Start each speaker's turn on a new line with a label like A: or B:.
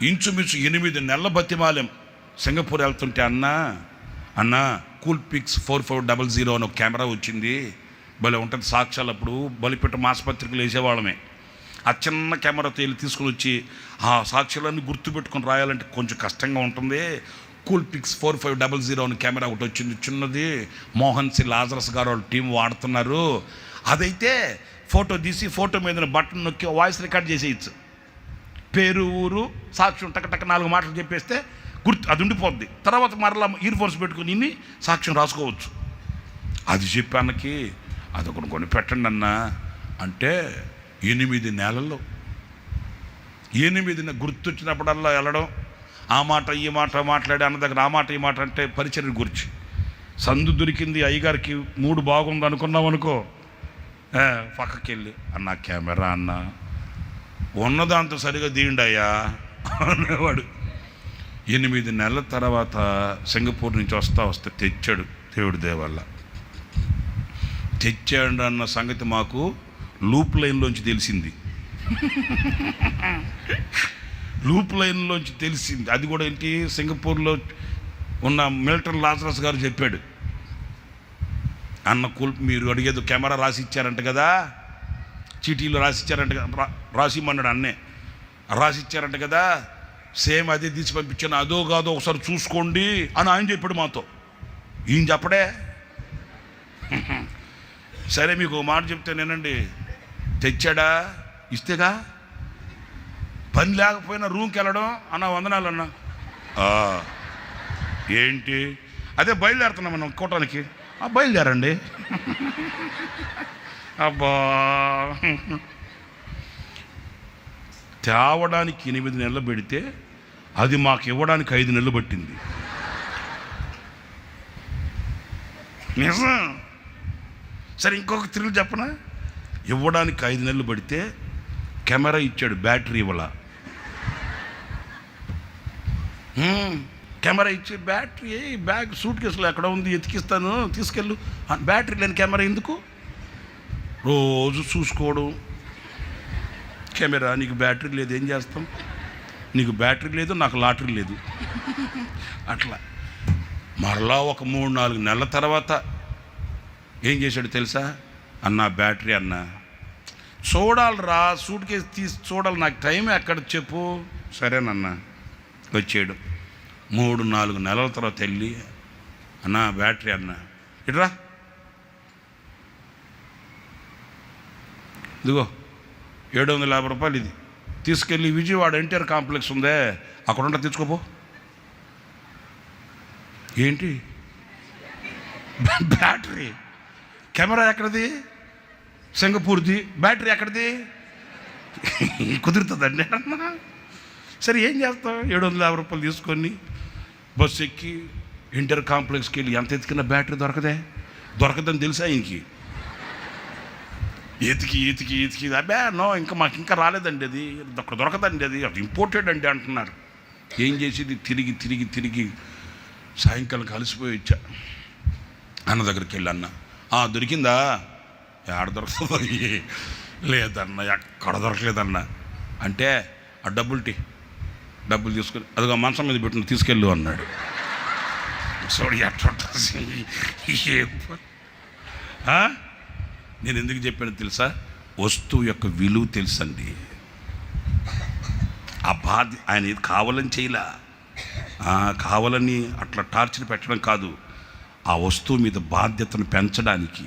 A: ఇంచుమించు 8 నెలల బతిమాలెం. సింగపూర్ వెళ్తుంటే అన్నా కూల్పిక్స్ 4400 అని ఒక కెమెరా వచ్చింది, భలే ఉంటుంది సాక్ష్యాలు. అప్పుడు బలిపెట్ట మాసపత్రికలు వేసేవాళ్ళమే. ఆ చిన్న కెమెరాతో వెళ్ళి తీసుకుని వచ్చి ఆ సాక్ష్యాలన్నీ గుర్తుపెట్టుకొని రాయాలంటే కొంచెం కష్టంగా ఉంటుంది. కూల్పిక్స్ 4500 అని కెమెరా ఒకటి వచ్చింది, చిన్నది. మోహన్ సి లాజరస్ గారు వాళ్ళ టీం వాడుతున్నారు. అదైతే ఫోటో తీసి ఫోటో మీద బటన్ నొక్కి వాయిస్ రికార్డ్ చేసేయచ్చు. పేరు, ఊరు, సాక్ష్యం టక 4 మాటలు చెప్పేస్తే అది ఉండిపోద్ది. తర్వాత మరలా ఇయర్ ఫోన్స్ పెట్టుకుని ఇన్ని సాక్ష్యం రాసుకోవచ్చు. అది చెప్పి అన్నకి అదొకటి కొని పెట్టండి అన్న అంటే 8 నెలల్లో 8 గుర్తొచ్చినప్పుడల్లా వెళ్ళడం, ఆ మాట ఈ మాట మాట్లాడి అన్న దగ్గర ఆ మాట ఈ మాట అంటే పరిచర్య గురించి. సందు దొరికింది అయ్యగారికి, మూడు బాగుంది అనుకున్నాం అనుకో, పక్కకి వెళ్ళి అన్న కెమెరా అన్న ఉన్నదాంతో సరిగా తీయండయ్యా అనేవాడు. 8 నెలల తర్వాత సింగపూర్ నుంచి వస్తే తెచ్చాడు. దేవుడి దేవల్ల తెచ్చాడు అన్న సంగతి మాకు లూప్ లైన్లోంచి తెలిసింది. లూప్ లైన్లోంచి తెలిసింది. అది కూడా ఏంటి, సింగపూర్లో ఉన్న మిల్టన్ లాజరస్ గారు చెప్పాడు, అన్న మీరు అడిగేది కెమెరా రాసి ఇచ్చారంట కదా, చీటీలో రాసి ఇచ్చారంట కదా, రాసిమ్మన్నాడు అన్నే, రాసి ఇచ్చారంట కదా, సేమ్ అదే తీసి పంపించాను, అదో కాదో ఒకసారి చూసుకోండి అని ఆయన చెప్పాడు మాతో. ఈయన చెప్పడే. సరే మీకు ఒక మాట చెప్తే నేనండి, తెచ్చాడా, ఇస్తేగా. పని లేకపోయినా రూమ్కి వెళ్ళడం అన్న వందనాలు అన్న. ఏంటి, అదే బయలుదేరుతున్నాం మనం కూటానికి. బయలుదేరండి. అబ్బా, తేవడానికి 8 నెలలు పెడితే అది మాకు ఇవ్వడానికి 5 నెలలు పట్టింది. నిజం. సరే ఇంకొక థ్రిల్ చెప్పనా, ఇవ్వడానికి 5 నెలలు పడితే కెమెరా ఇచ్చాడు, బ్యాటరీ ఇవ్వాల. కెమెరా ఇచ్చి బ్యాటరీ బ్యాగ్ సూట్ కేసులో ఎక్కడ ఉంది, ఎతికిస్తాను తీసుకెళ్ళు. బ్యాటరీ లేని కెమెరా ఎందుకు, రోజు చూసుకోవడం. కెమెరా నీకు బ్యాటరీ లేదు, ఏం చేస్తాం, నీకు బ్యాటరీ లేదు, నాకు లాటరీ లేదు. అట్లా మరలా ఒక 3-4 నెలల తర్వాత ఏం చేశాడు తెలుసా, అన్న బ్యాటరీ అన్న చూడాలిరా, సూట్ కేసు తీసి చూడాలి, నాకు టైం ఎక్కడ చెప్పు. సరేనన్నా వచ్చాడు. 3-4 నెలల తర్వాత వెళ్ళి అన్న బ్యాటరీ అన్న ఇట్రా, ఇదిగో 750 రూపాయలు, ఇది తీసుకెళ్ళి విజయవాడ ఎన్టీఆర్ కాంప్లెక్స్ ఉందే అక్కడ ఉంటే తెచ్చుకోపో. ఏంటి బ్యాటరీ, కెమెరా ఎక్కడిది, సింగపూర్ది, బ్యాటరీ ఎక్కడిది, కుదురుతుందండి అన్న. సరే ఏం చేస్తాం, 750 రూపాయలు తీసుకొని బస్సు ఎక్కి ఎన్టీఆర్ కాంప్లెక్స్కి వెళ్ళి ఎంత ఎతికినా బ్యాటరీ దొరకదని తెలుసా ఆయనకి. ఎతికి అబ్బా నో, ఇంకా మాకు ఇంకా రాలేదండి, అది దొరకదండి, అది ఇంపోర్టెడ్ అండి అంటున్నారు. ఏం చేసేది, తిరిగి సాయంకాలం కలిసిపోయి వచ్చా. అన్న దగ్గరికి వెళ్ళి అన్న దొరికిందా, ఎక్కడ దొరుకుతుంది, లేదన్న ఎక్కడ దొరకలేదన్న అంటే ఆ డబ్బులు తీసుకొని అదిగో మంచం మీద పెట్టిన తీసుకెళ్ళు అన్నాడు. చూడు ఎట్లా నేను ఎందుకు చెప్పాను తెలుసా, వస్తువు యొక్క విలువ తెలుసండి. ఆ బాధ ఆయన ఇది కావాలని చేయలే, కావాలని అట్లా టార్చర్ పెట్టడం కాదు, ఆ వస్తువు మీద బాధ్యతను పెంచడానికి